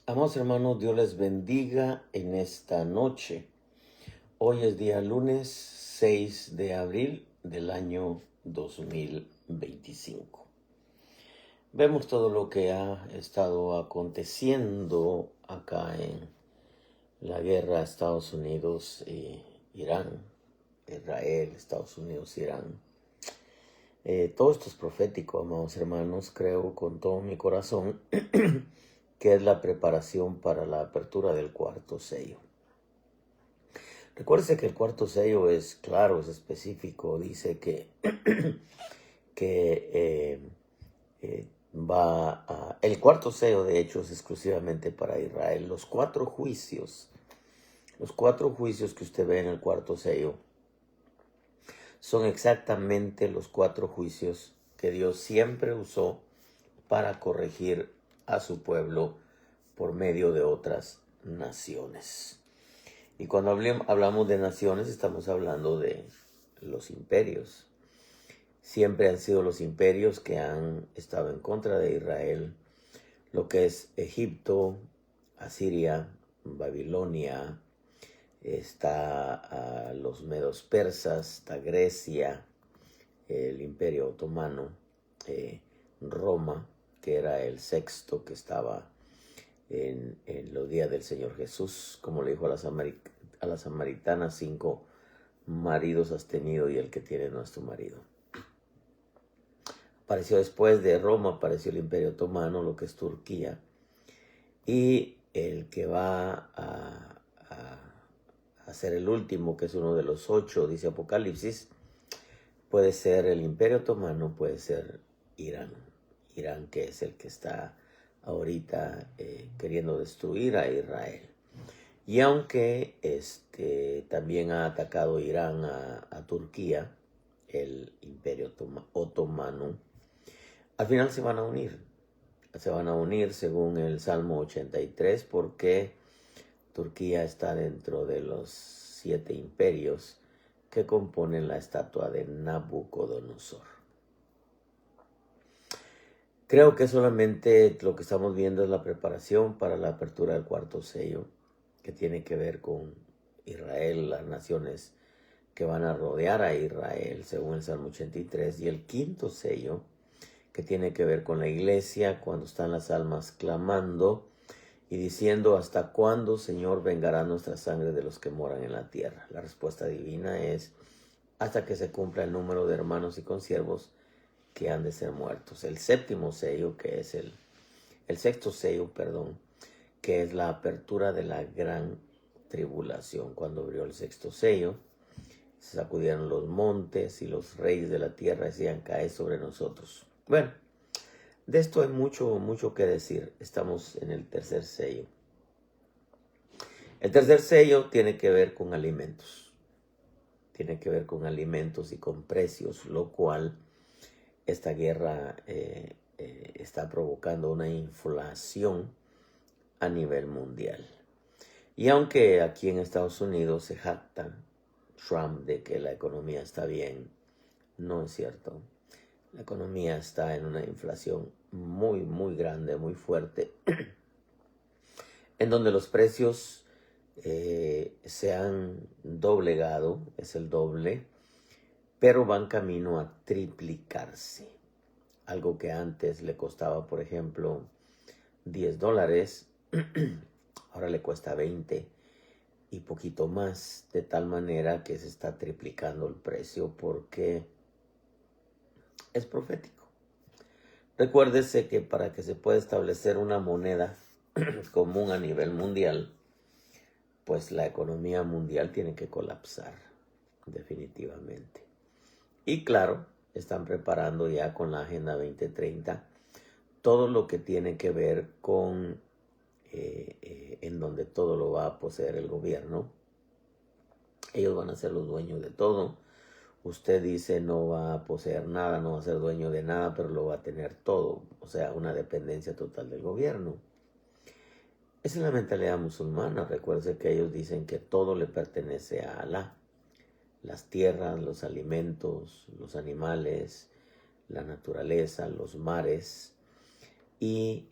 Amados hermanos, Dios les bendiga en esta noche. Hoy es día lunes 6 de abril del año 2025. Vemos todo lo que ha estado aconteciendo acá en la guerra Estados Unidos e Irán, Israel, Estados Unidos, Irán. Todo esto es profético, amados hermanos, creo con todo mi corazón que es la preparación para la apertura del cuarto sello. Recuerde que el cuarto sello es claro, es específico, dice que, el cuarto sello de hecho es exclusivamente para Israel. Los cuatro juicios que usted ve en el cuarto sello son exactamente los cuatro juicios que Dios siempre usó para corregir a su pueblo por medio de otras naciones. Y cuando hablamos de naciones, estamos hablando de los imperios. Siempre han sido los imperios que han estado en contra de Israel, lo que es Egipto, Asiria, Babilonia, está los medos persas, está Grecia, el imperio otomano, Roma, que era el sexto que estaba en los días del Señor Jesús, como le dijo a las samaritanas, 5 maridos has tenido y el que tiene no es tu marido. Apareció después de Roma, apareció el imperio otomano, lo que es Turquía, y el que va a ser el último, que es uno de los 8, dice Apocalipsis, puede ser el imperio otomano, puede ser Irán, que es el que está ahorita queriendo destruir a Israel. Y aunque también ha atacado Irán a Turquía, el imperio otomano, al final se van a unir. Se van a unir según el Salmo 83, porque Turquía está dentro de los 7 imperios que componen la estatua de Nabucodonosor. Creo que solamente lo que estamos viendo es la preparación para la apertura del cuarto sello, que tiene que ver con Israel, las naciones que van a rodear a Israel, según el Salmo 83, y el quinto sello, que tiene que ver con la iglesia, cuando están las almas clamando y diciendo: ¿hasta cuándo, Señor, vengará nuestra sangre de los que moran en la tierra? La respuesta divina es: hasta que se cumpla el número de hermanos y consiervos que han de ser muertos. El séptimo sello, que es el sexto sello, que es la apertura de la gran tribulación. Cuando abrió el sexto sello, se sacudieron los montes y los reyes de la tierra decían: cae sobre nosotros. Bueno, de esto hay mucho que decir. Estamos en el tercer sello. El tercer sello tiene que ver con alimentos. Tiene que ver con alimentos y con precios, lo cual esta guerra está provocando una inflación a nivel mundial. Y aunque aquí en Estados Unidos se jacta Trump de que la economía está bien, no es cierto. La economía está en una inflación muy grande, muy fuerte, en donde los precios se han doblegado, es el doble, pero van camino a triplicarse. Algo que antes le costaba, por ejemplo, $10, ahora le cuesta 20 y poquito más, de tal manera que se está triplicando el precio porque es profético. Recuérdese que para que se pueda establecer una moneda común a nivel mundial, pues la economía mundial tiene que colapsar definitivamente. Y claro, están preparando ya con la Agenda 2030 todo lo que tiene que ver con en donde todo lo va a poseer el gobierno. Ellos van a ser los dueños de todo. Usted dice no va a poseer nada, no va a ser dueño de nada, pero lo va a tener todo. O sea, una dependencia total del gobierno. Esa es la mentalidad musulmana. Recuerde que ellos dicen que todo le pertenece a Alá. Las tierras, los alimentos, los animales, la naturaleza, los mares. Y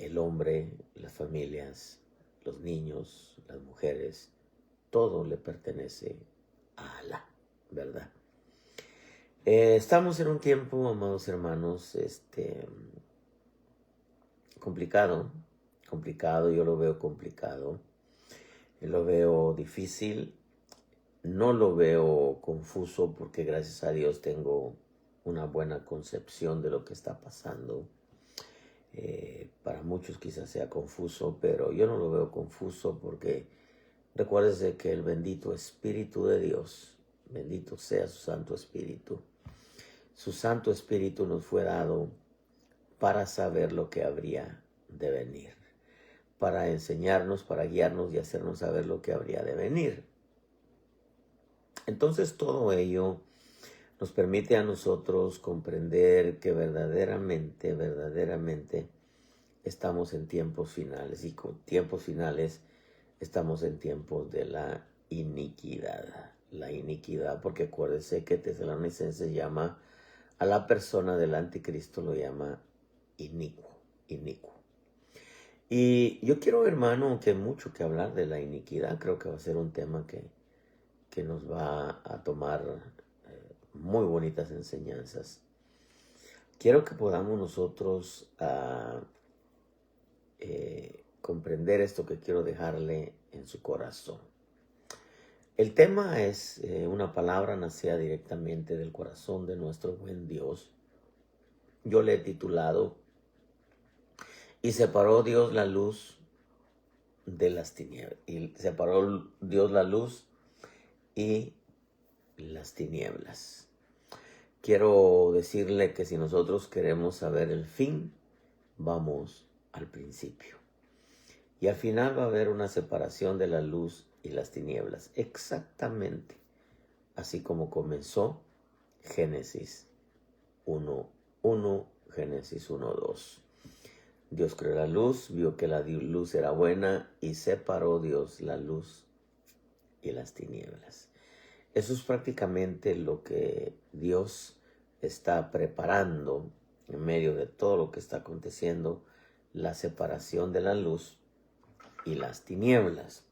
el hombre, las familias, los niños, las mujeres, todo le pertenece a Alá, ¿verdad? Estamos en un tiempo, amados hermanos, complicado, yo lo veo complicado, lo veo difícil, no lo veo confuso porque gracias a Dios tengo una buena concepción de lo que está pasando. Para muchos quizás sea confuso, pero yo no lo veo confuso porque recuérdese que el bendito Espíritu de Dios, bendito sea su Santo Espíritu nos fue dado para saber lo que habría de venir, para enseñarnos, para guiarnos y hacernos saber lo que habría de venir. Entonces todo ello nos permite a nosotros comprender que verdaderamente estamos en tiempos finales, y con tiempos finales estamos en tiempos de la iniquidad. La iniquidad, porque acuérdese que Tesalonicenses llama a la persona del anticristo, lo llama inicuo. Y yo quiero, hermano, que hay mucho que hablar de la iniquidad. Creo que va a ser un tema que nos va a tomar muy bonitas enseñanzas. Quiero que podamos nosotros comprender esto que quiero dejarle en su corazón. El tema es una palabra nacida directamente del corazón de nuestro buen Dios. Yo le he titulado: y separó Dios la luz de las tinieblas. Y separó Dios la luz y las tinieblas. Quiero decirle que si nosotros queremos saber el fin, vamos al principio. Y al final va a haber una separación de la luz y las tinieblas. Exactamente así como comenzó Génesis 1:1, Génesis 1:2. Dios creó la luz, vio que la luz era buena y separó Dios la luz y las tinieblas. Eso es prácticamente lo que Dios está preparando en medio de todo lo que está aconteciendo, la separación de la luz y las tinieblas.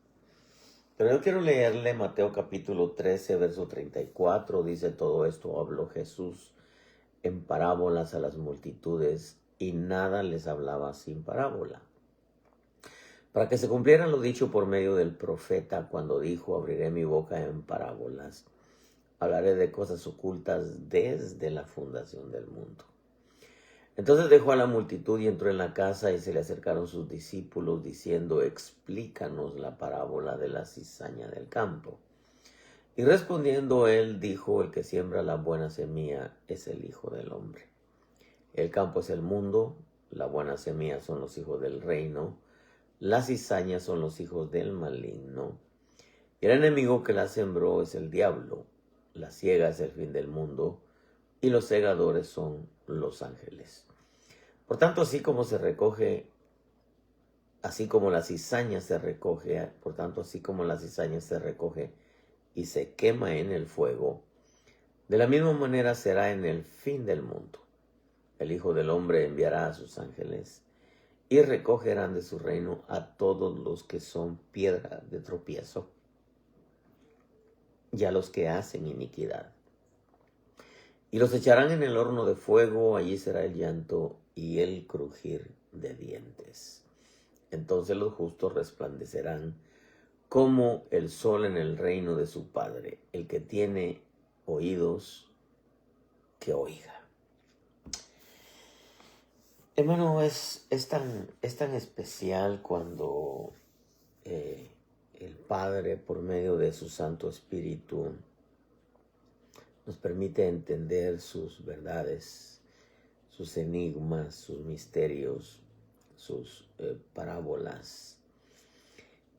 Pero yo quiero leerle Mateo capítulo 13, verso 34. Dice: todo esto habló Jesús en parábolas a las multitudes, y nada les hablaba sin parábola, para que se cumpliera lo dicho por medio del profeta, cuando dijo: abriré mi boca en parábolas, hablaré de cosas ocultas desde la fundación del mundo. Entonces dejó a la multitud y entró en la casa, y se le acercaron sus discípulos diciendo: explícanos la parábola de la cizaña del campo. Y respondiendo él dijo: el que siembra la buena semilla es el Hijo del Hombre. El campo es el mundo, la buena semilla son los hijos del reino, las cizañas son los hijos del maligno, y el enemigo que la sembró es el diablo. La siega es el fin del mundo, y los segadores son los ángeles. Por tanto, así como la cizaña se recoge, y se quema en el fuego, de la misma manera será en el fin del mundo. El Hijo del Hombre enviará a sus ángeles, y recogerán de su reino a todos los que son piedra de tropiezo, y a los que hacen iniquidad. Y los echarán en el horno de fuego, allí será el llanto y el crujir de dientes. Entonces los justos resplandecerán como el sol en el reino de su Padre. El que tiene oídos, que oiga. Hermano, es tan especial cuando el Padre, por medio de su Santo Espíritu, nos permite entender sus verdades, sus enigmas, sus misterios, sus parábolas.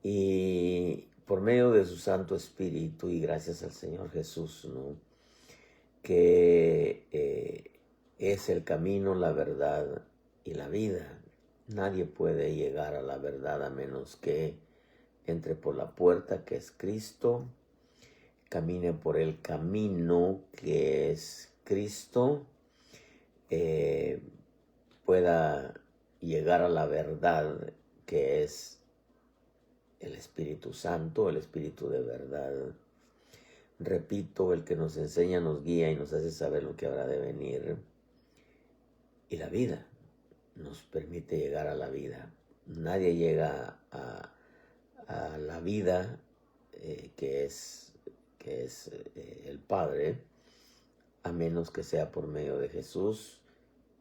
Y por medio de su Santo Espíritu, y gracias al Señor Jesús, ¿no?, que es el camino, la verdad y la vida. Nadie puede llegar a la verdad a menos que entre por la puerta, que es Cristo, camine por el camino que es Cristo, pueda llegar a la verdad que es el Espíritu Santo, el Espíritu de verdad. Repito, el que nos enseña, nos guía y nos hace saber lo que habrá de venir. Y la vida nos permite llegar a la vida. Nadie llega a la vida que es el Padre, a menos que sea por medio de Jesús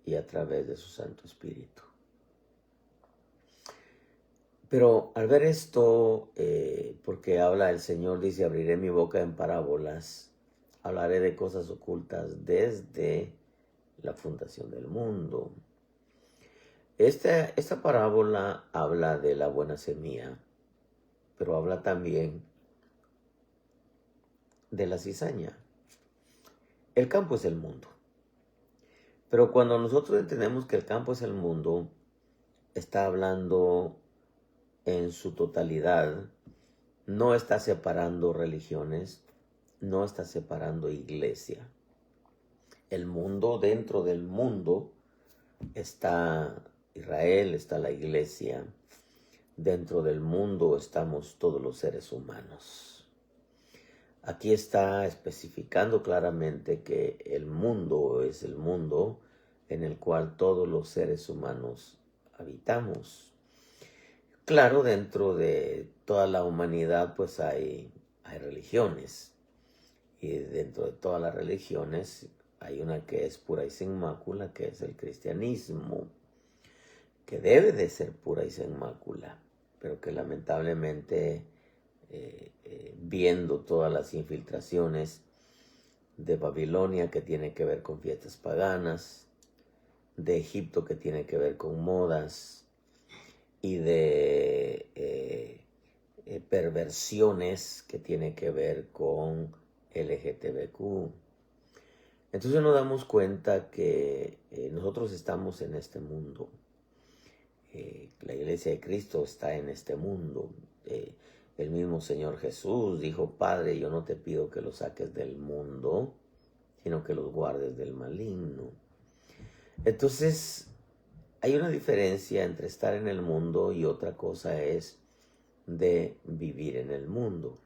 y a través de su Santo Espíritu. Pero al ver esto, porque habla el Señor, dice, abriré mi boca en parábolas, hablaré de cosas ocultas desde la fundación del mundo. Esta parábola habla de la buena semilla, pero habla también de la cizaña. El campo es el mundo. Pero cuando nosotros entendemos que el campo es el mundo, está hablando en su totalidad, no está separando religiones, no está separando iglesia. El mundo, dentro del mundo, está Israel, está la iglesia. Dentro del mundo estamos todos los seres humanos. Aquí está especificando claramente que el mundo es el mundo en el cual todos los seres humanos habitamos. Claro, dentro de toda la humanidad pues hay religiones. Y dentro de todas las religiones hay una que es pura y sin mácula, que es el cristianismo, que debe de ser pura y sin mácula, pero que lamentablemente viendo todas las infiltraciones de Babilonia, que tiene que ver con fiestas paganas, de Egipto, que tiene que ver con modas, y de perversiones que tiene que ver con LGTBQ. Entonces nos damos cuenta que nosotros estamos en este mundo. La iglesia de Cristo está en este mundo. El mismo Señor Jesús dijo, Padre, yo no te pido que los saques del mundo, sino que los guardes del maligno. Entonces, hay una diferencia entre estar en el mundo y otra cosa es de vivir en el mundo.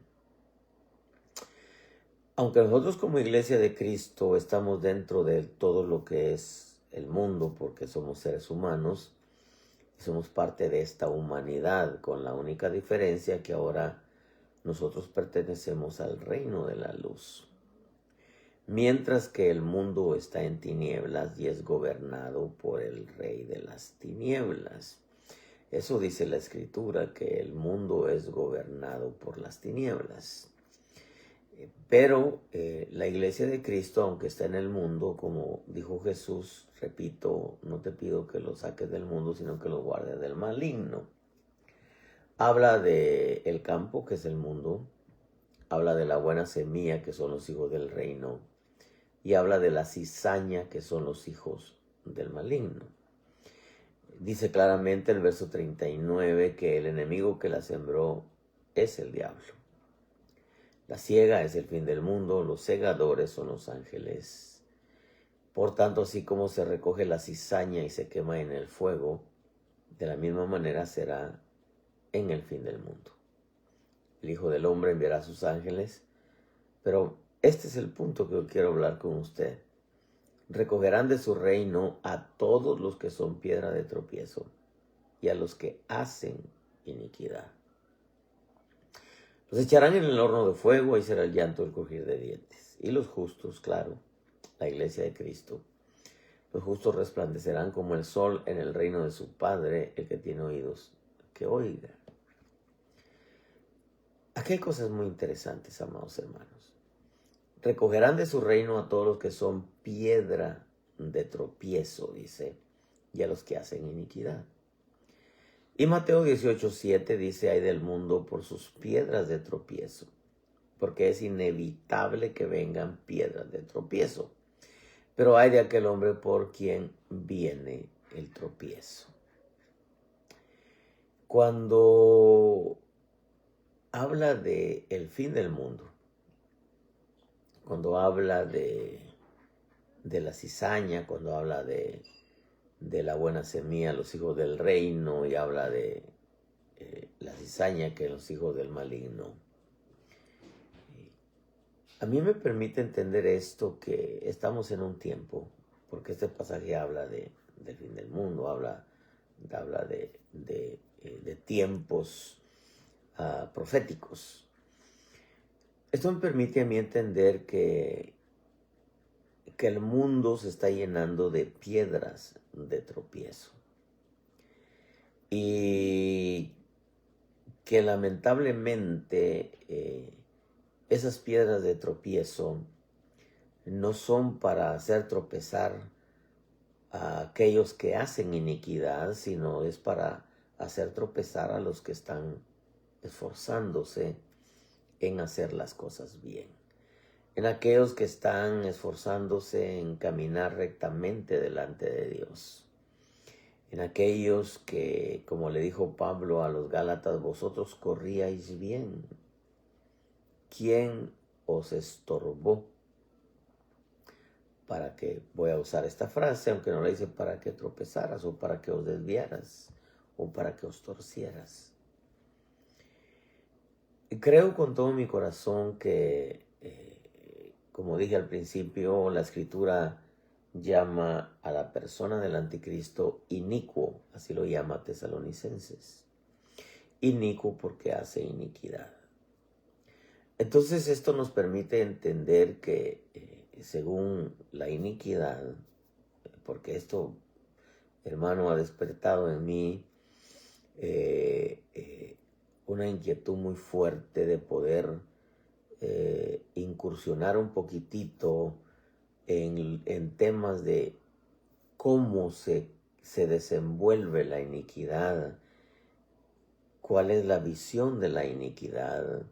Aunque nosotros como iglesia de Cristo estamos dentro de todo lo que es el mundo, porque somos seres humanos, somos parte de esta humanidad, con la única diferencia que ahora nosotros pertenecemos al reino de la luz. Mientras que el mundo está en tinieblas y es gobernado por el rey de las tinieblas. Eso dice la Escritura, que el mundo es gobernado por las tinieblas. Pero la iglesia de Cristo, aunque está en el mundo, como dijo Jesús, repito, no te pido que lo saques del mundo, sino que lo guardes del maligno. Habla del campo, que es el mundo. Habla de la buena semilla, que son los hijos del reino. Y habla de la cizaña, que son los hijos del maligno. Dice claramente el verso 39 que el enemigo que la sembró es el diablo. La siega es el fin del mundo, los segadores son los ángeles. Por tanto, así como se recoge la cizaña y se quema en el fuego, de la misma manera será en el fin del mundo. El Hijo del Hombre enviará a sus ángeles, pero este es el punto que yo quiero hablar con usted. Recogerán de su reino a todos los que son piedra de tropiezo y a los que hacen iniquidad. Los echarán en el horno de fuego, y será el llanto, el crujir de dientes. Y los justos, claro, la iglesia de Cristo, los justos resplandecerán como el sol en el reino de su Padre. El que tiene oídos, que oiga. Aquí hay cosas muy interesantes, amados hermanos. Recogerán de su reino a todos los que son piedra de tropiezo, dice, y a los que hacen iniquidad. Y Mateo 18:7 dice, ay del mundo por sus piedras de tropiezo, porque es inevitable que vengan piedras de tropiezo. Pero ay de aquel hombre por quien viene el tropiezo. Cuando habla de el fin del mundo, cuando habla de la cizaña, cuando habla de la buena semilla, los hijos del reino, y habla de la cizaña, que los hijos del maligno. A mí me permite entender esto, que estamos en un tiempo, porque este pasaje habla del fin del mundo, habla de tiempos proféticos. Esto me permite a mí entender que el mundo se está llenando de piedras de tropiezo. Y que lamentablemente esas piedras de tropiezo no son para hacer tropezar a aquellos que hacen iniquidad, sino es para hacer tropezar a los que están esforzándose en hacer las cosas bien. En aquellos que están esforzándose en caminar rectamente delante de Dios. En aquellos que, como le dijo Pablo a los Gálatas, vosotros corríais bien. ¿Quién os estorbó? Para que, voy a usar esta frase, aunque no le dice para que tropezaras, o para que os desviaras, o para que os torcieras. Y creo con todo mi corazón que, como dije al principio, la Escritura llama a la persona del anticristo inicuo, así lo llama Tesalonicenses. Inicuo porque hace iniquidad. Entonces esto nos permite entender que según la iniquidad, porque esto, hermano, ha despertado en mí una inquietud muy fuerte de poder incursionar un poquitito en temas de cómo se desenvuelve la iniquidad, cuál es la visión de la iniquidad,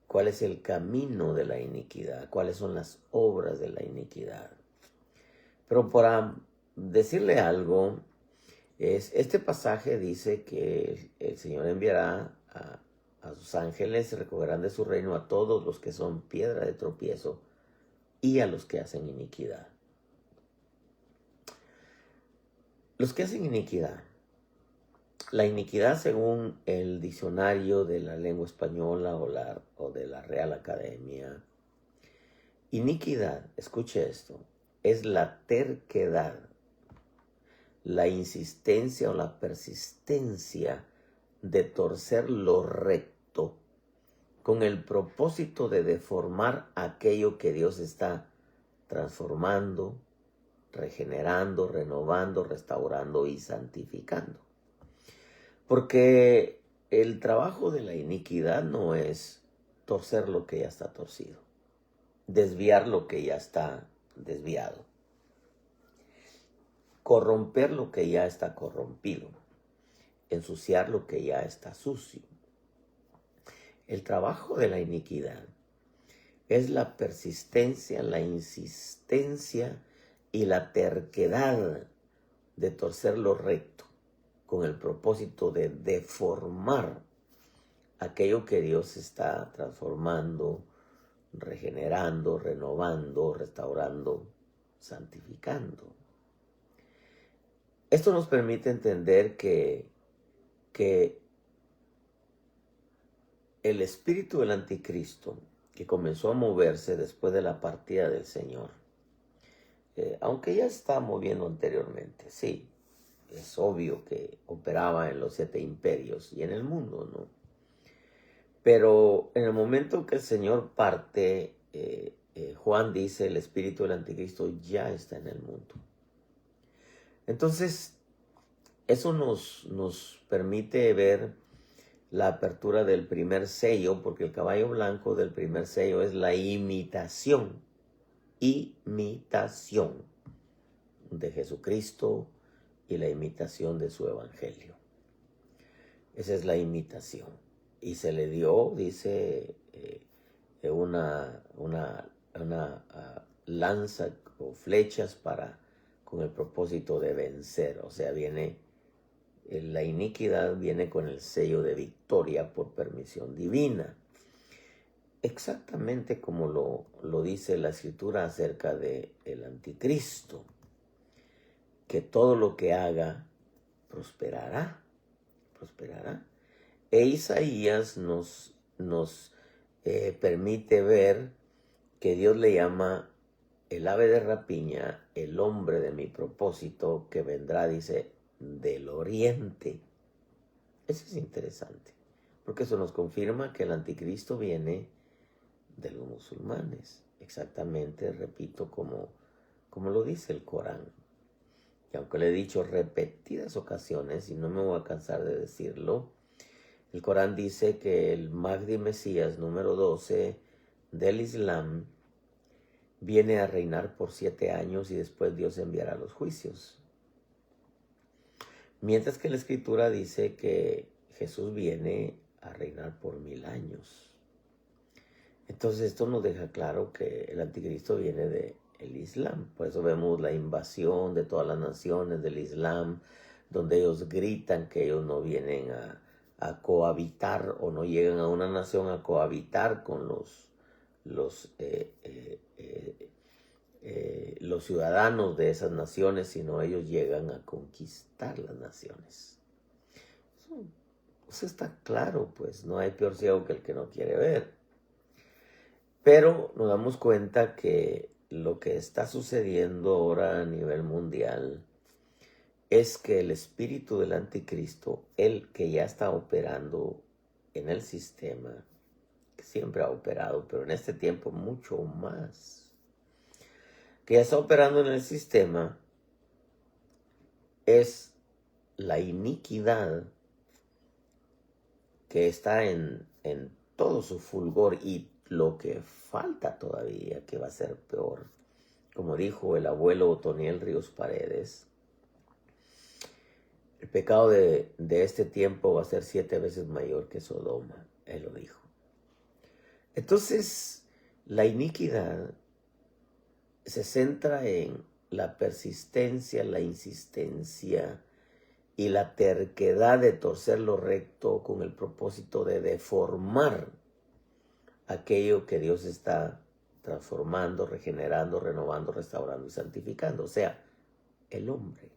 cuál es el camino de la iniquidad, cuáles son las obras de la iniquidad. Pero para decirle algo, este pasaje dice que el Señor enviará a sus ángeles, recogerán de su reino a todos los que son piedra de tropiezo y a los que hacen iniquidad. Los que hacen iniquidad. La iniquidad, según el diccionario de la lengua española o de la Real Academia, iniquidad, escuche esto, es la terquedad, la insistencia o la persistencia de torcer lo recto con el propósito de deformar aquello que Dios está transformando, regenerando, renovando, restaurando y santificando. Porque el trabajo de la iniquidad no es torcer lo que ya está torcido, desviar lo que ya está desviado, corromper lo que ya está corrompido, ensuciar lo que ya está sucio. El trabajo de la iniquidad es la persistencia, la insistencia y la terquedad de torcer lo recto con el propósito de deformar aquello que Dios está transformando, regenerando, renovando, restaurando, santificando. Esto nos permite entender que el espíritu del anticristo, que comenzó a moverse después de la partida del Señor, aunque ya está moviendo anteriormente, sí, es obvio que operaba en los 7 imperios y en el mundo, ¿no? Pero en el momento que el Señor parte, Juan dice, el espíritu del anticristo ya está en el mundo. Entonces, eso nos permite ver la apertura del primer sello, porque el caballo blanco del primer sello es la imitación de Jesucristo y la imitación de su evangelio. Esa es la imitación. Y se le dio, dice, una lanza o flechas con el propósito de vencer. O sea, la iniquidad viene con el sello de victoria por permisión divina. Exactamente como lo dice la Escritura acerca del anticristo. que todo lo que haga prosperará. Prosperará. E Isaías nos permite ver que Dios le llama el ave de rapiña, el hombre de mi propósito, que vendrá, dice, del oriente. Eso es interesante, porque eso nos confirma que el anticristo viene de los musulmanes. Exactamente, repito, como lo dice el Corán. Y aunque le he dicho repetidas ocasiones, y no me voy a cansar de decirlo, el Corán dice que el Mahdi Mesías número 12 del Islam viene a reinar por 7 años y después Dios enviará los juicios. Mientras que la Escritura dice que Jesús viene a reinar por 1000 años. Entonces esto nos deja claro que el anticristo viene del Islam. Por eso vemos la invasión de todas las naciones del Islam, donde ellos gritan que ellos no vienen a cohabitar o no llegan a una nación a cohabitar con los ciudadanos de esas naciones, sino ellos llegan a conquistar las naciones. Eso está claro, pues no hay peor ciego que el que no quiere ver. Pero nos damos cuenta que lo que está sucediendo ahora a nivel mundial es que el espíritu del anticristo, el que ya está operando en el sistema, que siempre ha operado, pero en este tiempo mucho más, que ya está operando en el sistema, es la iniquidad que está en todo su fulgor, y lo que falta todavía, que va a ser peor. Como dijo el abuelo Otoniel Ríos Paredes, el pecado de este tiempo va a ser 7 veces mayor que Sodoma. Él lo dijo. Entonces, la iniquidad se centra en la persistencia, la insistencia y la terquedad de torcer lo recto con el propósito de deformar aquello que Dios está transformando, regenerando, renovando, restaurando y santificando. O sea, el hombre.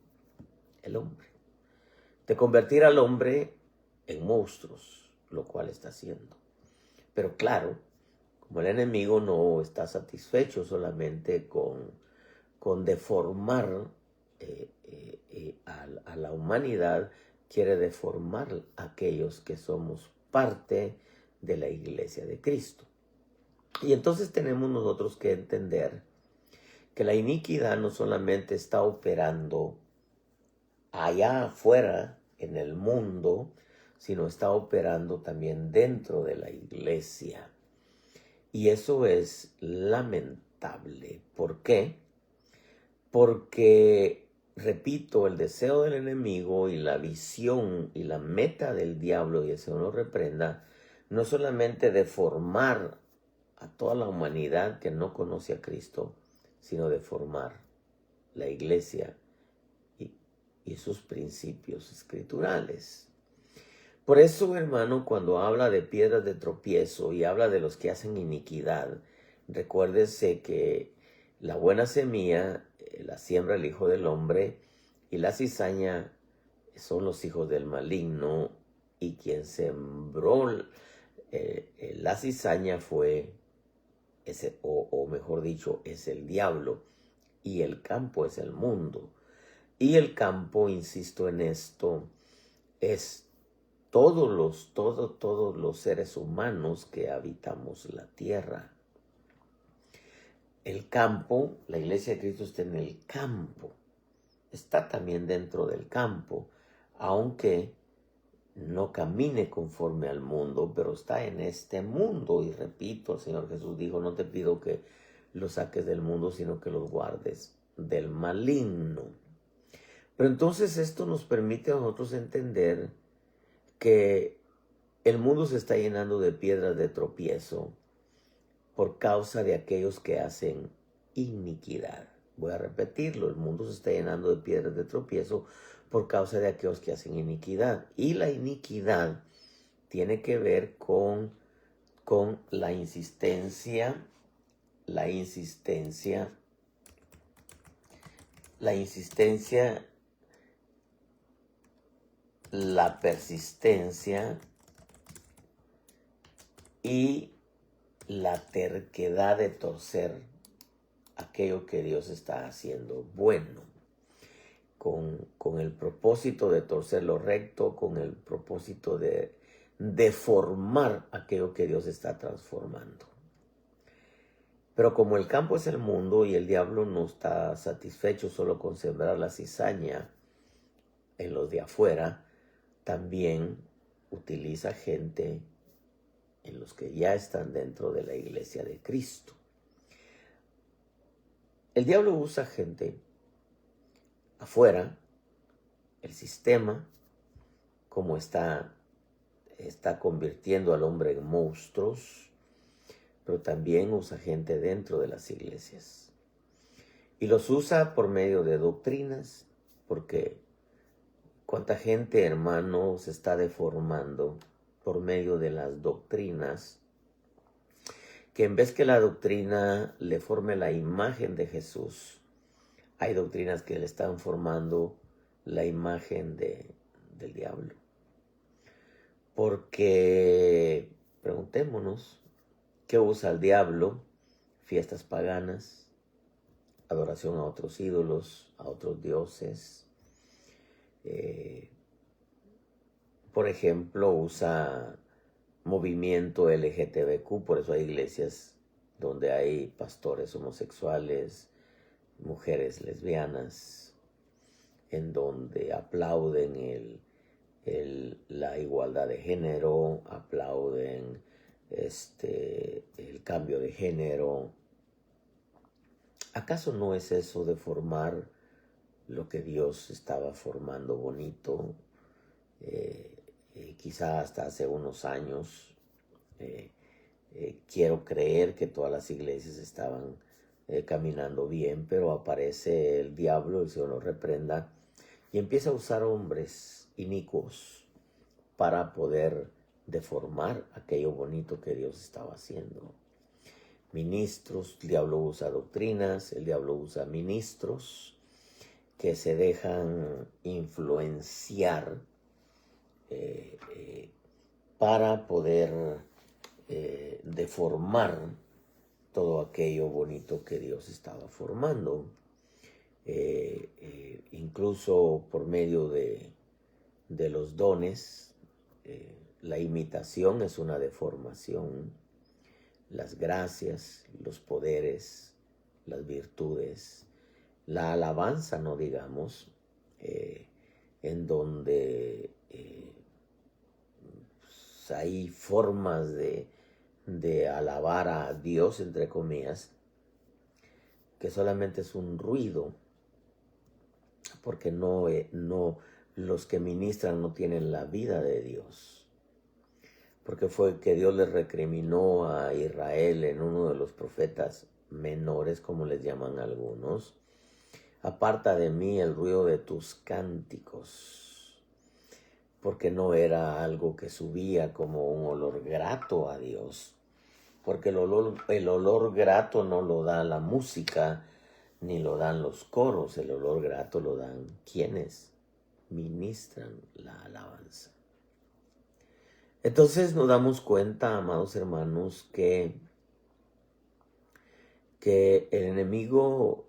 De convertir al hombre en monstruos, lo cual está haciendo. Pero claro, como el enemigo no está satisfecho solamente con deformar a la humanidad, quiere deformar a aquellos que somos parte de la iglesia de Cristo. Y entonces tenemos nosotros que entender que la iniquidad no solamente está operando allá afuera en el mundo, sino está operando también dentro de la iglesia. Y eso es lamentable. ¿Por qué? Porque, repito, el deseo del enemigo y la visión y la meta del diablo, y el Señor nos reprenda, no solamente deformar a toda la humanidad que no conoce a Cristo, sino deformar la iglesia y sus principios escriturales. Por eso, hermano, cuando habla de piedras de tropiezo y habla de los que hacen iniquidad, recuérdese que la buena semilla la siembra el Hijo del Hombre, y la cizaña son los hijos del maligno, y quien sembró la cizaña fue ese, o mejor dicho, es el diablo, y el campo es el mundo. Y el campo, insisto en esto, es todos los seres humanos que habitamos la tierra. El campo, la iglesia de Cristo está en el campo, está también dentro del campo, aunque no camine conforme al mundo, pero está en este mundo. Y repito, el Señor Jesús dijo, no te pido que los saques del mundo, sino que los guardes del maligno. Pero entonces esto nos permite a nosotros entender que el mundo se está llenando de piedras de tropiezo por causa de aquellos que hacen iniquidad. Voy a repetirlo, el mundo se está llenando de piedras de tropiezo por causa de aquellos que hacen iniquidad. Y la iniquidad tiene que ver con la insistencia la insistencia, la persistencia y la terquedad de torcer aquello que Dios está haciendo bueno, con el propósito de torcer lo recto, con el propósito de deformar aquello que Dios está transformando. Pero como el campo es el mundo y el diablo no está satisfecho solo con sembrar la cizaña en los de afuera, también utiliza gente en los que ya están dentro de la iglesia de Cristo. El diablo usa gente afuera, el sistema, como está convirtiendo al hombre en monstruos, pero también usa gente dentro de las iglesias. Y los usa por medio de doctrinas, porque cuánta gente, hermano, se está deformando por medio de las doctrinas, que en vez que la doctrina le forme la imagen de Jesús, hay doctrinas que le están formando la imagen del diablo. Porque, preguntémonos, ¿qué usa el diablo? Fiestas paganas, adoración a otros ídolos, a otros dioses. Por ejemplo, usa movimiento LGTBQ, por eso hay iglesias donde hay pastores homosexuales, mujeres lesbianas, en donde aplauden la igualdad de género, aplauden el cambio de género. ¿Acaso no es eso de formar lo que Dios estaba formando bonito? Quizá hasta hace unos años, quiero creer que todas las iglesias estaban caminando bien, pero aparece el diablo, el Señor lo reprenda, y empieza a usar hombres inicuos para poder deformar aquello bonito que Dios estaba haciendo. Ministros, el diablo usa doctrinas, el diablo usa ministros que se dejan influenciar para poder deformar todo aquello bonito que Dios estaba formando. Incluso por medio de los dones, la imitación es una deformación, las gracias, los poderes, las virtudes, la alabanza, no digamos, en donde hay formas de alabar a Dios, entre comillas, que solamente es un ruido, porque no los que ministran no tienen la vida de Dios. Porque fue que Dios les recriminó a Israel en uno de los profetas menores, como les llaman algunos: aparta de mí el ruido de tus cánticos, porque no era algo que subía como un olor grato a Dios, porque el olor grato no lo da la música, ni lo dan los coros. El olor grato lo dan quienes ministran la alabanza. Entonces nos damos cuenta, amados hermanos, que el enemigo,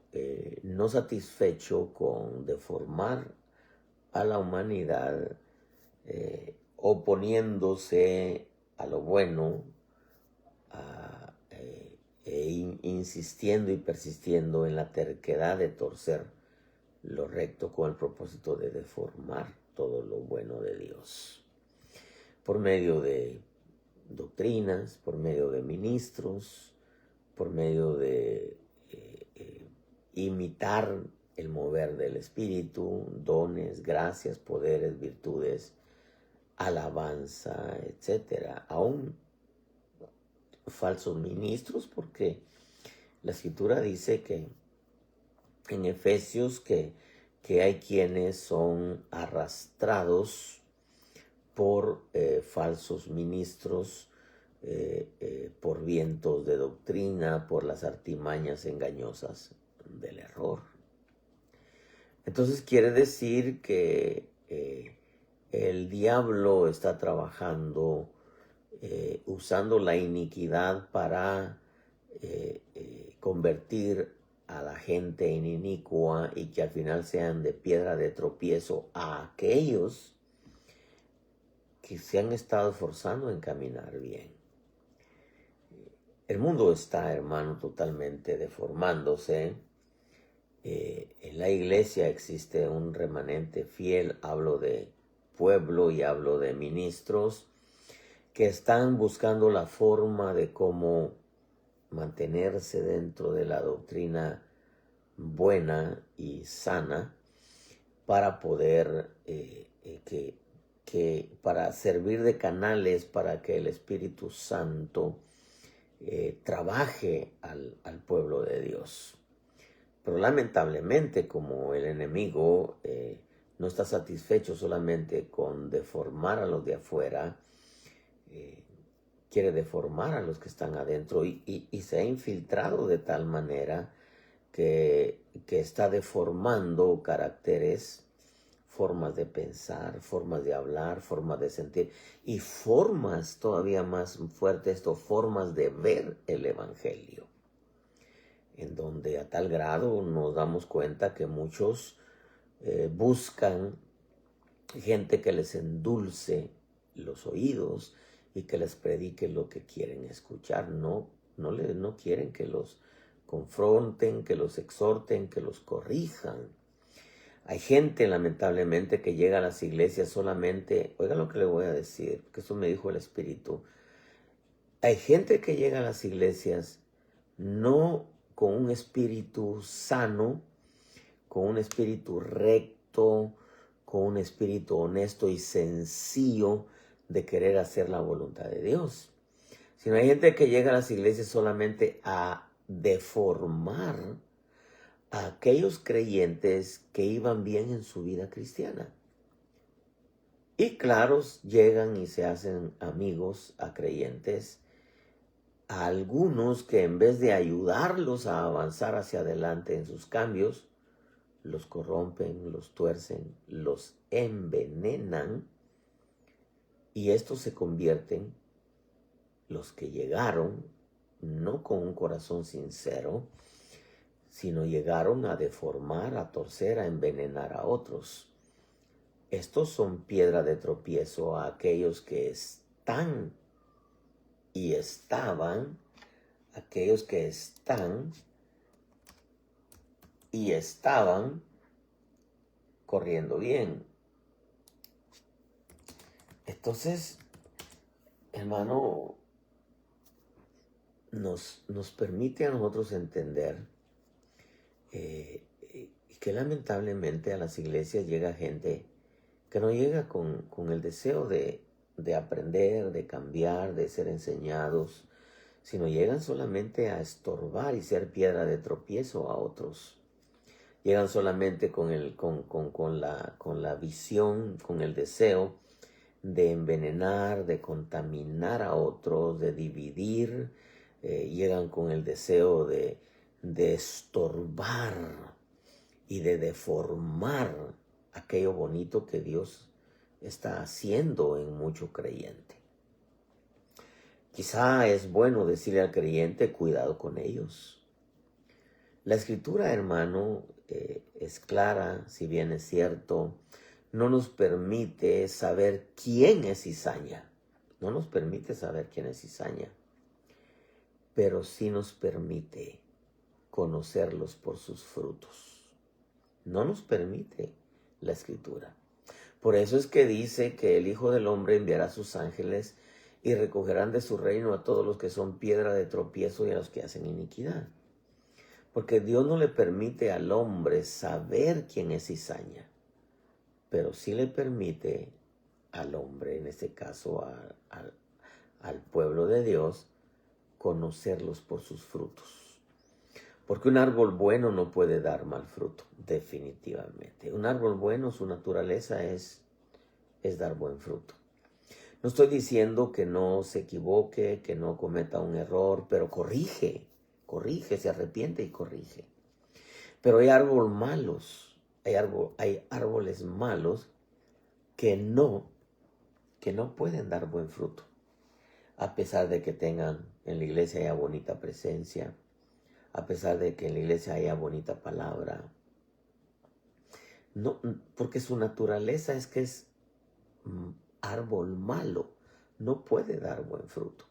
no satisfecho con deformar a la humanidad, oponiéndose a lo bueno, insistiendo y persistiendo en la terquedad de torcer lo recto con el propósito de deformar todo lo bueno de Dios, por medio de doctrinas, por medio de ministros, por medio de imitar el mover del Espíritu, dones, gracias, poderes, virtudes, alabanza, etcétera. Aún falsos ministros, porque la Escritura dice que en Efesios que hay quienes son arrastrados por falsos ministros, por vientos de doctrina, por las artimañas engañosas del error. Entonces quiere decir que el diablo está trabajando usando la iniquidad para convertir a la gente en inicua y que al final sean de piedra de tropiezo a aquellos que se han estado esforzando en caminar bien. El mundo está, hermano, totalmente deformándose. En la iglesia existe un remanente fiel, hablo de pueblo y hablo de ministros que están buscando la forma de cómo mantenerse dentro de la doctrina buena y sana para poder para servir de canales para que el Espíritu Santo trabaje al pueblo de Dios. Pero lamentablemente, como el enemigo no está satisfecho solamente con deformar a los de afuera, quiere deformar a los que están adentro y se ha infiltrado de tal manera que está deformando caracteres, formas de pensar, formas de hablar, formas de sentir y formas todavía más fuertes, formas de ver el evangelio, en donde a tal grado nos damos cuenta que muchos buscan gente que les endulce los oídos y que les predique lo que quieren escuchar. No quieren que los confronten, que los exhorten, que los corrijan. Hay gente, lamentablemente, que llega a las iglesias solamente, oiga lo que le voy a decir, que eso me dijo el Espíritu. Hay gente que llega a las iglesias no con un espíritu sano, con un espíritu recto, con un espíritu honesto y sencillo de querer hacer la voluntad de Dios. Sino hay gente que llega a las iglesias solamente a deformar a aquellos creyentes que iban bien en su vida cristiana. Y claros, llegan y se hacen amigos a creyentes, a algunos que en vez de ayudarlos a avanzar hacia adelante en sus cambios, los corrompen, los tuercen, los envenenan, y estos se convierten, los que llegaron, no con un corazón sincero, sino llegaron a deformar, a torcer, a envenenar a otros. Estos son piedra de tropiezo a aquellos que están y estaban, aquellos que están y estaban corriendo bien. Entonces, hermano, nos permite a nosotros entender que lamentablemente a las iglesias llega gente que no llega con el deseo de aprender, de cambiar, de ser enseñados, sino llegan solamente a estorbar y ser piedra de tropiezo a otros. Llegan solamente con la visión, con el deseo de envenenar, de contaminar a otros, de dividir. Llegan con el deseo de estorbar y de deformar aquello bonito que Dios está haciendo en mucho creyente. Quizá es bueno decirle al creyente, cuidado con ellos. La escritura, hermano, es clara, si bien es cierto, no nos permite saber quién es cizaña. No nos permite saber quién es cizaña, pero sí nos permite conocerlos por sus frutos. No nos permite la escritura. Por eso es que dice que el Hijo del Hombre enviará a sus ángeles y recogerán de su reino a todos los que son piedra de tropiezo y a los que hacen iniquidad. Porque Dios no le permite al hombre saber quién es cizaña, pero sí le permite al hombre, en este caso al pueblo de Dios, conocerlos por sus frutos. Porque un árbol bueno no puede dar mal fruto, definitivamente. Un árbol bueno, su naturaleza es dar buen fruto. No estoy diciendo que no se equivoque, que no cometa un error, pero corrige, se arrepiente y corrige. Pero hay árboles malos hay árboles malos que no pueden dar buen fruto. A pesar de que tengan en la iglesia haya bonita presencia, a pesar de que en la iglesia haya bonita palabra. No, porque su naturaleza es que es árbol malo, no puede dar buen fruto.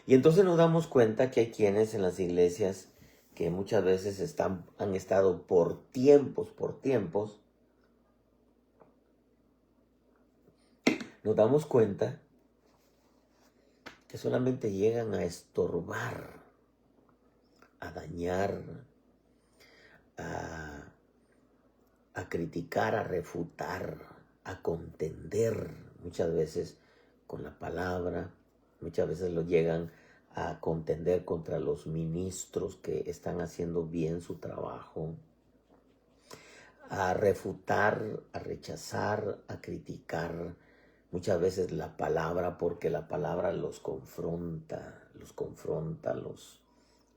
Y entonces nos damos cuenta que hay quienes en las iglesias que muchas veces han estado por tiempos, nos damos cuenta que solamente llegan a estorbar, a dañar, a criticar, a refutar, a contender, muchas veces con la palabra, muchas veces lo llegan a contender contra los ministros que están haciendo bien su trabajo, a refutar, a rechazar, a criticar muchas veces la palabra, porque la palabra los confronta,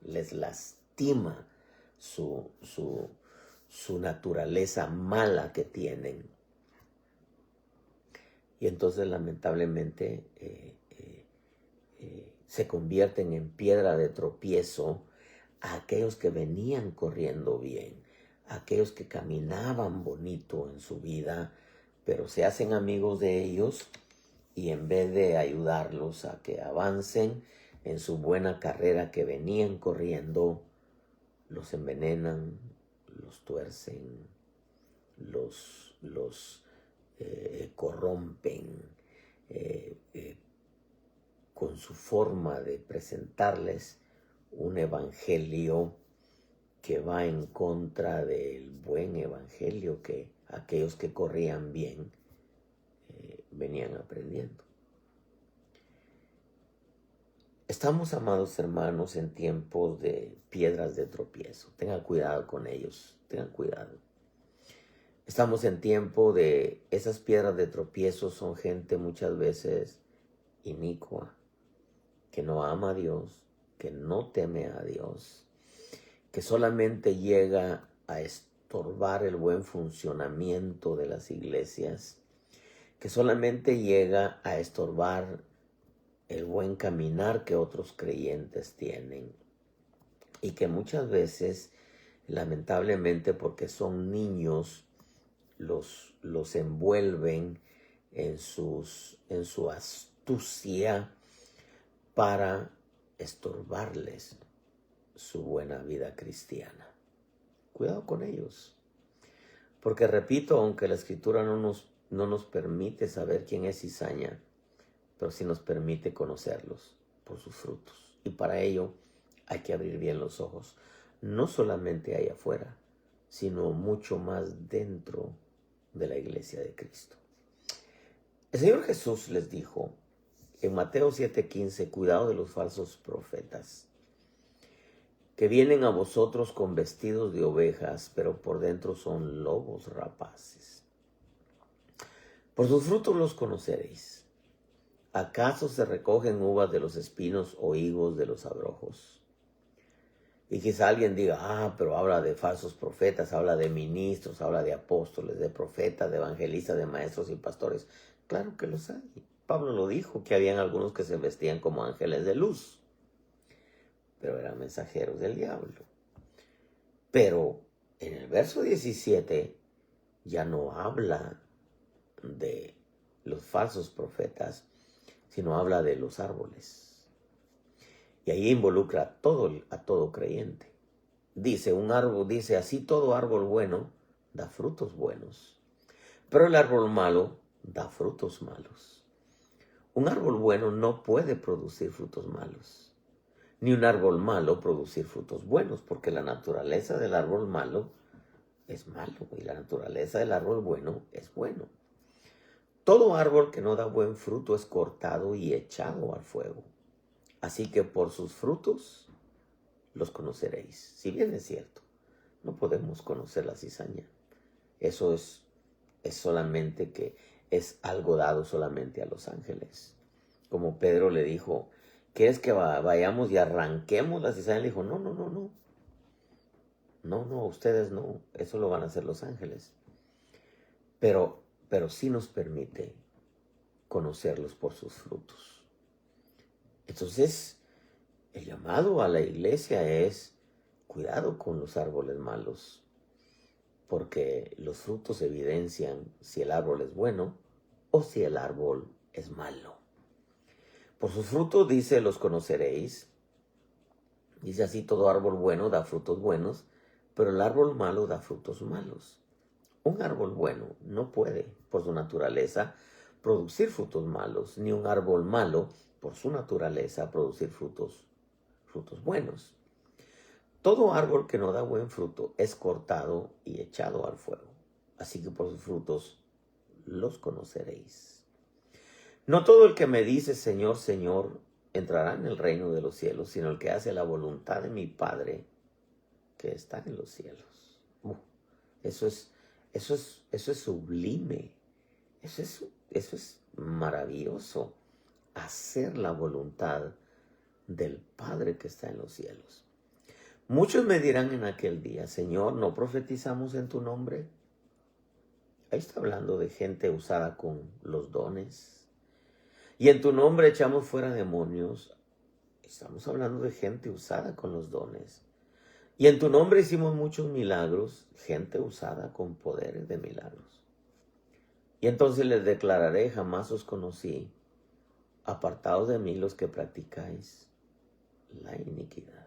les lastima su naturaleza mala que tienen. Y entonces lamentablemente se convierten en piedra de tropiezo a aquellos que venían corriendo bien, a aquellos que caminaban bonito en su vida, pero se hacen amigos de ellos y en vez de ayudarlos a que avancen en su buena carrera que venían corriendo, los envenenan, los tuercen, los corrompen con su forma de presentarles un evangelio que va en contra del buen evangelio que aquellos que corrían bien venían aprendiendo. Estamos, amados hermanos, en tiempos de piedras de tropiezo. Tengan cuidado con ellos, tengan cuidado. Estamos en tiempo de esas piedras de tropiezo, son gente muchas veces inicua, que no ama a Dios, que no teme a Dios, que solamente llega a estorbar el buen funcionamiento de las iglesias, que solamente llega a estorbar el buen caminar que otros creyentes tienen, y que muchas veces, lamentablemente, porque son niños, los envuelven en su astucia para estorbarles su buena vida cristiana. Cuidado con ellos, porque repito, aunque la escritura no nos permite saber quién es cizaña, pero sí nos permite conocerlos por sus frutos. Y para ello hay que abrir bien los ojos, no solamente allá afuera, sino mucho más dentro de la iglesia de Cristo. El Señor Jesús les dijo en Mateo 7:15, cuidado de los falsos profetas, que vienen a vosotros con vestidos de ovejas, pero por dentro son lobos rapaces. Por sus frutos los conoceréis. ¿Acaso se recogen uvas de los espinos o higos de los abrojos? Y quizá alguien diga, pero habla de falsos profetas, habla de ministros, habla de apóstoles, de profetas, de evangelistas, de maestros y pastores. Claro que los hay. Pablo lo dijo, que habían algunos que se vestían como ángeles de luz, pero eran mensajeros del diablo. Pero en el verso 17 ya no habla de los falsos profetas, sino habla de los árboles. Y ahí involucra a todo creyente. Dice, así todo árbol bueno da frutos buenos, pero el árbol malo da frutos malos. Un árbol bueno no puede producir frutos malos, ni un árbol malo producir frutos buenos, porque la naturaleza del árbol malo es malo y la naturaleza del árbol bueno es bueno. Todo árbol que no da buen fruto es cortado y echado al fuego. Así que por sus frutos los conoceréis. Si bien es cierto, no podemos conocer la cizaña. Eso es solamente que es algo dado solamente a los ángeles. Como Pedro le dijo, ¿quieres que vayamos y arranquemos la cizaña? Le dijo, no. No, ustedes no. Eso lo van a hacer los ángeles. Pero sí nos permite conocerlos por sus frutos. Entonces, el llamado a la iglesia es cuidado con los árboles malos, porque los frutos evidencian si el árbol es bueno o si el árbol es malo. Por sus frutos, dice, los conoceréis. Dice así, todo árbol bueno da frutos buenos, pero el árbol malo da frutos malos. Un árbol bueno no puede, por su naturaleza, producir frutos malos, ni un árbol malo, por su naturaleza, producir frutos buenos. Todo árbol que no da buen fruto es cortado y echado al fuego. Así que por sus frutos los conoceréis. No todo el que me dice Señor, Señor, entrará en el reino de los cielos, sino el que hace la voluntad de mi Padre que está en los cielos. Eso es sublime. Eso es maravilloso. Hacer la voluntad del Padre que está en los cielos. Muchos me dirán en aquel día, Señor, ¿no profetizamos en tu nombre? Ahí está hablando de gente usada con los dones. Y en tu nombre echamos fuera demonios. Estamos hablando de gente usada con los dones. Y en tu nombre hicimos muchos milagros, gente usada con poderes de milagros. Y entonces les declararé, jamás os conocí, apartados de mí los que practicáis la iniquidad.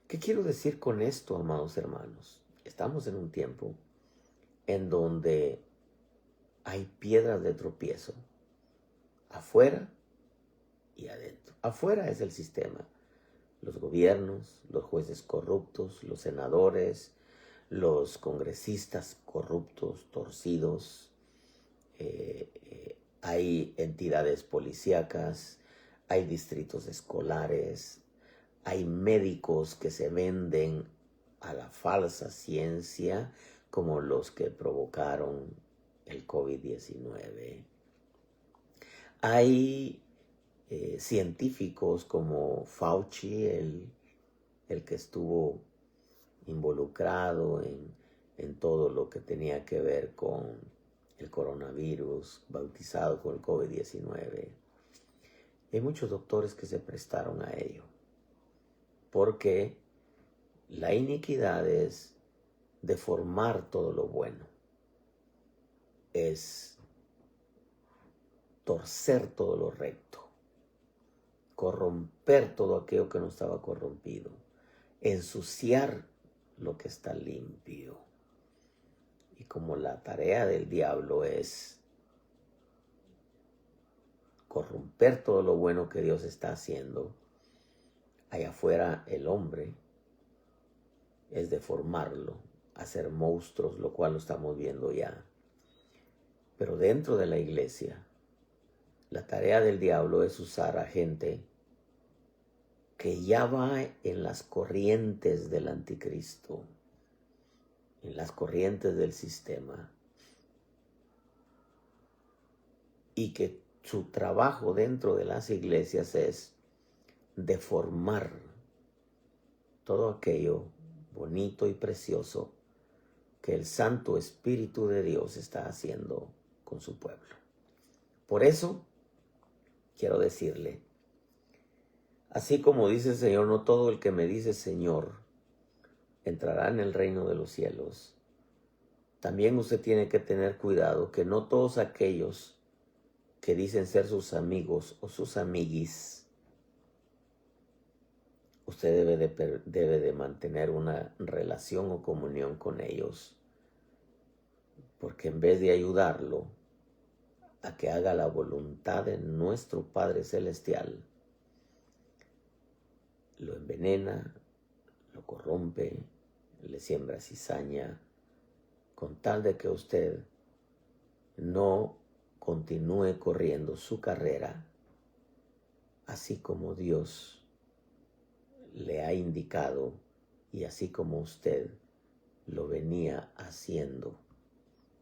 ¿Qué quiero decir con esto, amados hermanos? Estamos en un tiempo en donde hay piedras de tropiezo, afuera y adentro. Afuera es el sistema, los gobiernos, los jueces corruptos, los senadores, los congresistas corruptos, torcidos, hay entidades policíacas, hay distritos escolares, hay médicos que se venden a la falsa ciencia, como los que provocaron el COVID-19. Hay científicos como Fauci, el que estuvo involucrado en todo lo que tenía que ver con el coronavirus, bautizado con el COVID-19. Hay muchos doctores que se prestaron a ello, porque la iniquidad es deformar todo lo bueno, es torcer todo lo recto, corromper todo aquello que no estaba corrompido, ensuciar lo que está limpio. Y como la tarea del diablo es corromper todo lo bueno que Dios está haciendo, allá afuera el hombre es deformarlo, hacer monstruos, lo cual lo estamos viendo ya. Pero dentro de la iglesia, la tarea del diablo es usar a gente que ya va en las corrientes del anticristo, en las corrientes del sistema, y que su trabajo dentro de las iglesias es deformar todo aquello bonito y precioso que el Santo Espíritu de Dios está haciendo con su pueblo. Por eso quiero decirle, así como dice el Señor, no todo el que me dice Señor entrará en el reino de los cielos. También usted tiene que tener cuidado que no todos aquellos que dicen ser sus amigos o sus amiguis, usted debe de mantener una relación o comunión con ellos, porque en vez de ayudarlo a que haga la voluntad de nuestro Padre Celestial, lo envenena, lo corrompe, le siembra cizaña, con tal de que usted no continúe corriendo su carrera así como Dios le ha indicado y así como usted lo venía haciendo.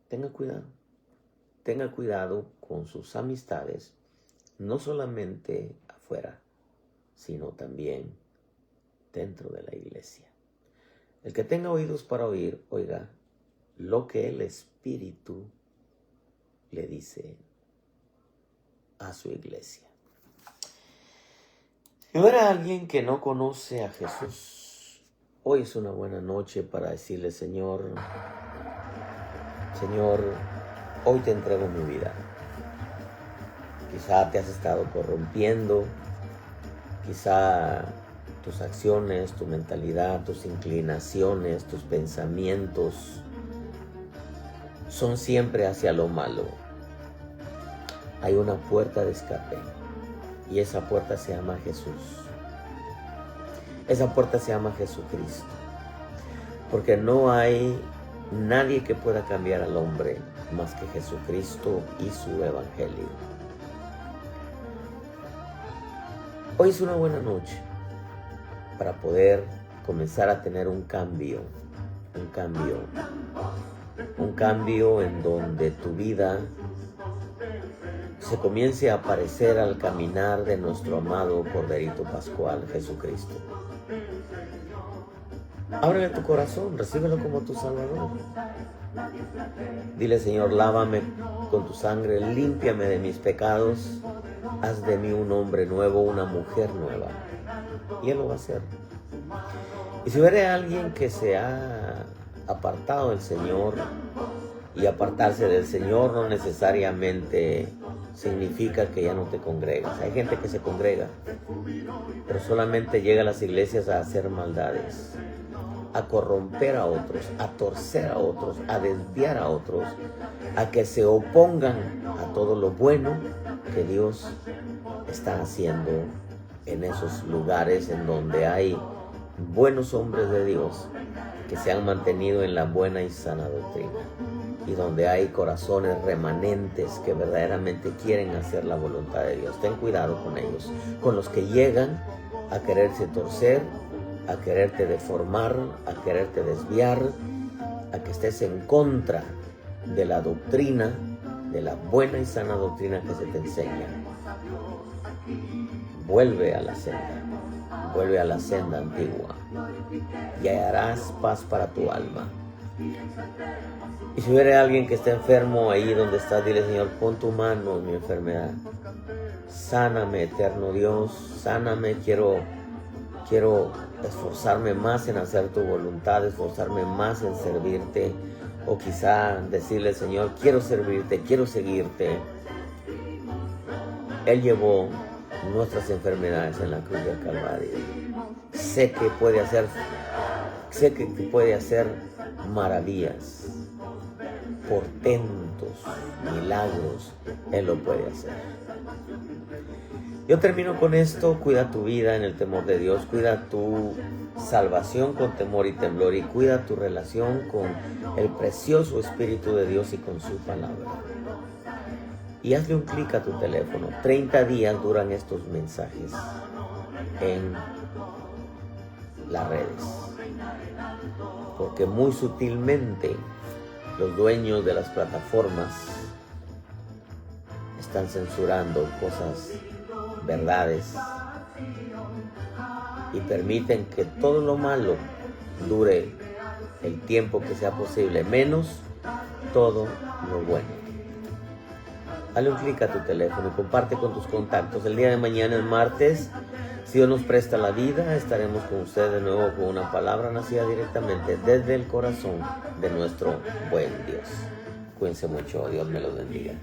Tenga cuidado con sus amistades, no solamente afuera, sino también dentro de la iglesia. El que tenga oídos para oír, oiga lo que el Espíritu le dice a su iglesia. Si hubiera alguien que no conoce a Jesús, hoy es una buena noche para decirle, Señor, hoy te entrego mi vida. Quizá te has estado corrompiendo, quizá tus acciones, tu mentalidad, tus inclinaciones, tus pensamientos son siempre hacia lo malo. Hay una puerta de escape y esa puerta se llama Jesús. Esa puerta se llama Jesucristo. Porque no hay nadie que pueda cambiar al hombre más que Jesucristo y su evangelio. Hoy es una buena noche para poder comenzar a tener un cambio en donde tu vida se comience a parecer al caminar de nuestro amado Corderito Pascual, Jesucristo. Ábrele tu corazón, recíbelo como tu Salvador. Dile, Señor, lávame con tu sangre, límpiame de mis pecados, haz de mí un hombre nuevo, una mujer nueva. Y Él lo va a hacer. Y si hubiera alguien que se ha apartado del Señor, y apartarse del Señor no necesariamente significa que ya no te congregas. Hay gente que se congrega, pero solamente llega a las iglesias a hacer maldades, a corromper a otros, a torcer a otros, a desviar a otros, a que se opongan a todo lo bueno que Dios está haciendo en esos lugares en donde hay buenos hombres de Dios que se han mantenido en la buena y sana doctrina, y donde hay corazones remanentes que verdaderamente quieren hacer la voluntad de Dios. Ten cuidado con ellos, con los que llegan a quererse torcer, a quererte deformar, a quererte desviar, a que estés en contra de la doctrina, de la buena y sana doctrina que se te enseña. Vuelve a la senda antigua, y hallarás paz para tu alma. Y si hubiera alguien que esté enfermo ahí donde estás, dile, Señor, pon tu mano en mi enfermedad. Sáname, eterno Dios, sáname. Quiero esforzarme más en hacer tu voluntad, esforzarme más en servirte. O quizá decirle, Señor, quiero servirte, quiero seguirte. Él llevó nuestras enfermedades en la cruz del Calvario. Sé que puede hacer maravillas, portentos, milagros. Él lo puede hacer. Yo termino con esto. Cuida tu vida en el temor de Dios, cuida tu salvación con temor y temblor, y cuida tu relación con el precioso Espíritu de Dios y con su palabra. Y hazle un clic a tu teléfono. 30 días duran estos mensajes en las redes, porque muy sutilmente los dueños de las plataformas están censurando cosas, verdades, y permiten que todo lo malo dure el tiempo que sea posible, menos todo lo bueno. Dale un clic a tu teléfono y comparte con tus contactos. El día de mañana, el martes, si Dios nos presta la vida, estaremos con ustedes de nuevo con una palabra nacida directamente desde el corazón de nuestro buen Dios. Cuídense mucho. Dios me los bendiga.